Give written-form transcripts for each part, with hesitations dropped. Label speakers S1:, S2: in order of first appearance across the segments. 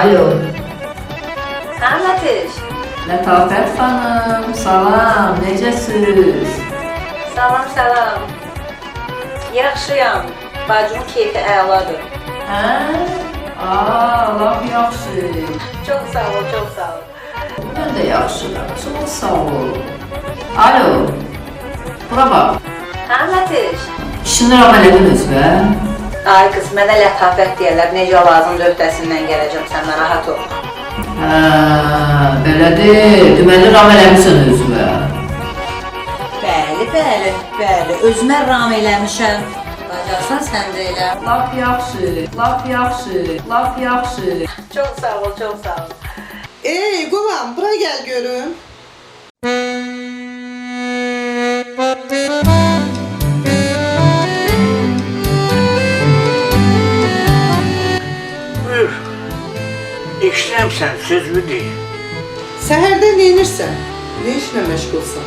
S1: Alo.
S2: Hə, Lətiş?
S1: Lətafət xanım, salam, necəsiz?
S2: Salam, salam. Yaxşıyam. Bacımın keyfi əladır.
S1: Hə? Laf yaxşı.
S2: Çox sağ ol, çox sağ ol.
S1: Mən də yaxşıyam, çox sağ ol. Alo. Bura bax.
S2: Hə, Lətiş?
S1: İşini ram elədin özbə?
S2: Ay qız, mənə lətafət deyərlər. Necə lazımdır öhdəsindən gələcəm, sən narahat ol.
S1: Hə, belədir. Deməli ram eləmişsən özbə.
S2: Bəli, bəli, bəli. Özümə ram eləmişəm. Bacarsan sən də elə.
S1: Laf yaxşı, laf yaxşı, laf yaxşı.
S2: Çox sağ ol, çox sağ ol.
S3: Ey Qulam, bura gel görüm.
S4: Buyur. İşlem sen, sözlü değil.
S3: Səhərdə neyinirsən? Ne işlə məşğulsan?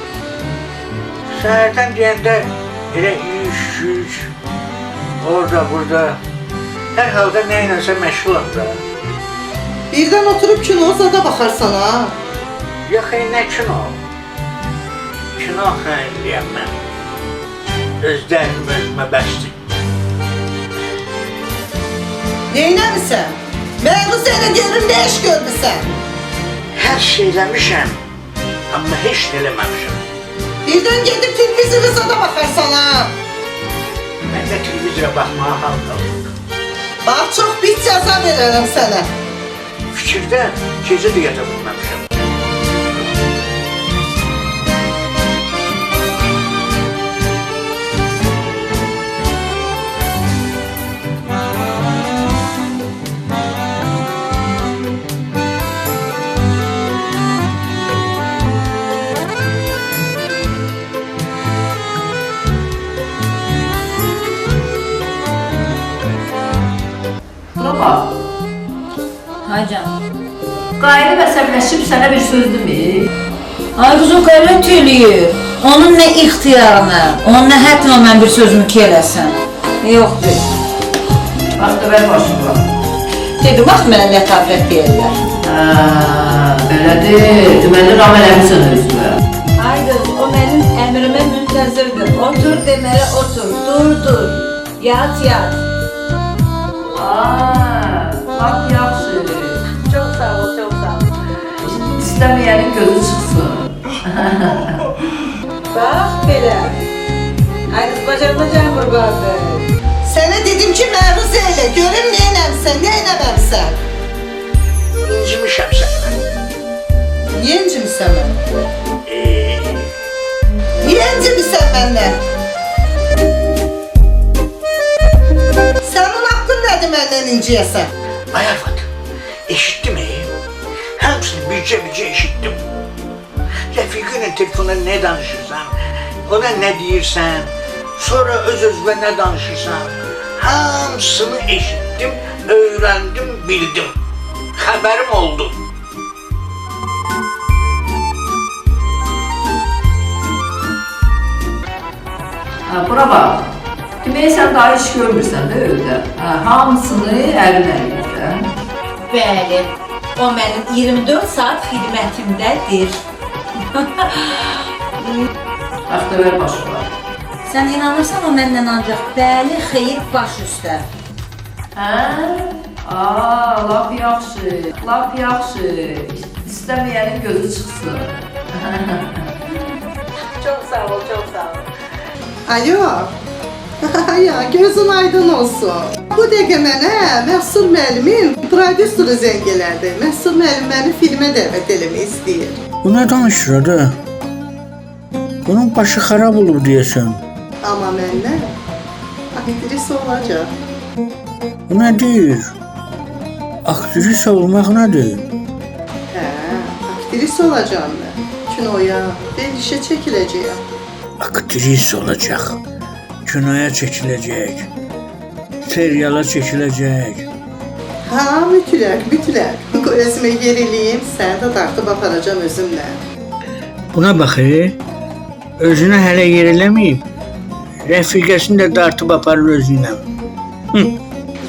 S4: Səhərdən deyəndə elə iş, güc, orada, burada. Hər halda nə ilənsə məşğulam da.
S3: Birdən oturub kino zada baxarsan ha.
S4: Yox, nə kino? Kino xəyirliyəm mən. Özlərim özümə bəsdir.
S3: Neynəmisən? Məruz elə görüm, ne iş görmüsən?
S4: Hər şey eləmişəm, amma heç nə eləməmişəm.
S3: Birdən gedib televizora zada baxarsan ha.
S4: Mən də televizora baxmağa hal qaldım.
S3: Bax, çox bit cəza verərəm sənə.
S4: Fikirdən gecə də yata bilməmişəm.
S1: Bura bax.
S2: Hay canım.
S1: Qayıb əsəbləşib sənə bir söz demir.
S2: Ay qızım, qeyrət eləyir. Onun nə ixtiyarına, onun nə həddinə mən bir sözümü ki eləsən. Yoxdur.
S1: Bax da ver başına.
S2: Dedi, bax mənə lətafət deyirlər.
S1: Belədir. Deməli ram eləmişsən özbə.
S2: Ay qız, o mənim əmrimə müntəzirdir. Otur deməli otur, dur. Yat.
S1: Laf yaxşı.
S2: Çox sağ ol, çox sağ ol.
S1: İstəməyənin gözü çıxsın.
S2: Bax belə. Ay qız, bacarmacan qurbandır.
S3: Sənə dedim ki, məruz elə görüm, neynəmsən, neynəməmsən.
S4: İncimişəm səndən.
S3: Niyə incimisən mən? Niyə incimisən məndən? Sənin haqqın nədir məndən inciyəsən?
S4: Ay arvad, eşitdim Həmsini bircə eşitdim. Rəfiqinlə telefonda nə danışırsan, ona nə deyirsən, sonra öz-özünə nə danışırsan, hamısını eşitdim, öyrəndim, bildim. Xəbərim oldu.
S1: Bura bax. Demək sən daha iş görmürsən də evdə. Hamısını ərin əlində.
S2: Bəli, o mənim 24 saat xidmətimdədir.
S1: Bax da ver başına.
S2: Sən inanırsan o məndən ancaq bəli, xeyir baş üstə.
S1: Laf yaxşı, laf yaxşı. İstəməyənin gözü çıxsın.
S2: Çox sağ ol, çox sağ ol.
S3: Alo. Ya, gözün aydın olsun. Bu dəqiqə mənə Məhsul müəllimin prodüseri zəng elədi. Məhsul müəllim məni filmə dəvət eləmək istəyir.
S4: Bu nə danışır da? Bunun başı xarab olub deyəsən.
S3: Amma məndən aktris olacaq.
S4: Bu nə deyir? Aktris olmaq nədir?
S3: Hə, aktris olacağam mən. Kinoya, verilişə çəkiləcəyəm.
S4: Aktris olacaq. Kinoya çəkiləcək. Seriala çəkiləcək.
S3: Ha, mütləq. Qoy özümə yer eləyim, səni də dartıb aparacam özümlə.
S4: Buna bax, özünə hələ yer eləməyib. Rəfiqəsini də dartıb aparır özündən.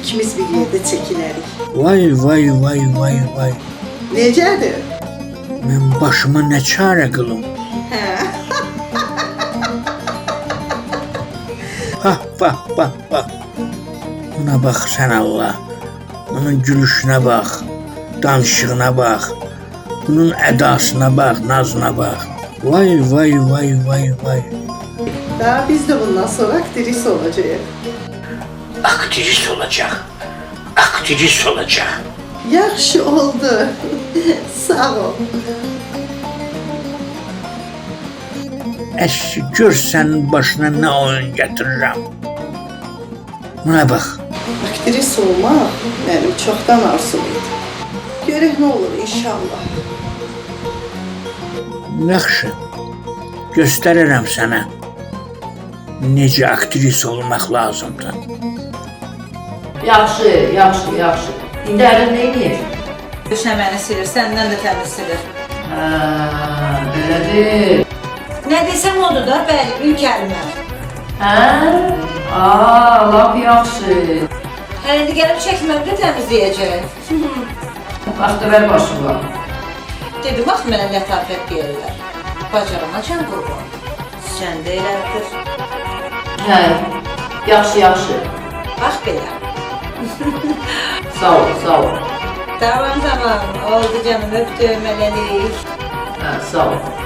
S3: İkimiz bir yerdə çəkilərik.
S4: Vay vay vay vay vay.
S3: Necədir?
S4: Mən başıma nə çarə qılım?
S3: Hə.
S4: Ha, bax, bax, bax. Buna bax sən Allah. Bunun gülüşünə bax, danışığına bax. Bunun ədasına bax, nazına bax. Vay vay vay vay vay.
S3: Daha biz de bundan sonra aktrisa olacağıq.
S4: Aktris olacaq. Aktris olacaq.
S3: Yaxşı oldu. Sağ ol.
S4: Əşi, gör sənin başına nə oyun gətirirəm. Buna bax.
S3: Aktrisa olmaq mənim çoxdan arzum idi. Görək nə olur inşallah.
S4: Yaxşı. Göstərərəm sənə necə aktris olmaq lazımdır.
S1: Yaxşı, yaxşı, yaxşı. İndi əlin nə edir?
S2: Döşəməni silir, səndən də təmiz silir.
S1: Belədir.
S2: Nə desəm odur da, bəli, bir kəlmə.
S1: Lap yaxşı.
S2: Hələ indi gəlib çəkməmdə təmizləyəcək.
S1: Başda ver başıma.
S2: Dedi, bax mənə lətafət deyirlər. Bacaramacan qurban. Sən də elədir.
S1: Hə, yaxşı, yaxşı.
S2: Bax belə.
S1: Sağ ol, sağ ol.
S2: Tamam, oldu canım, öptüm, elədik.
S1: Hə, sağ ol.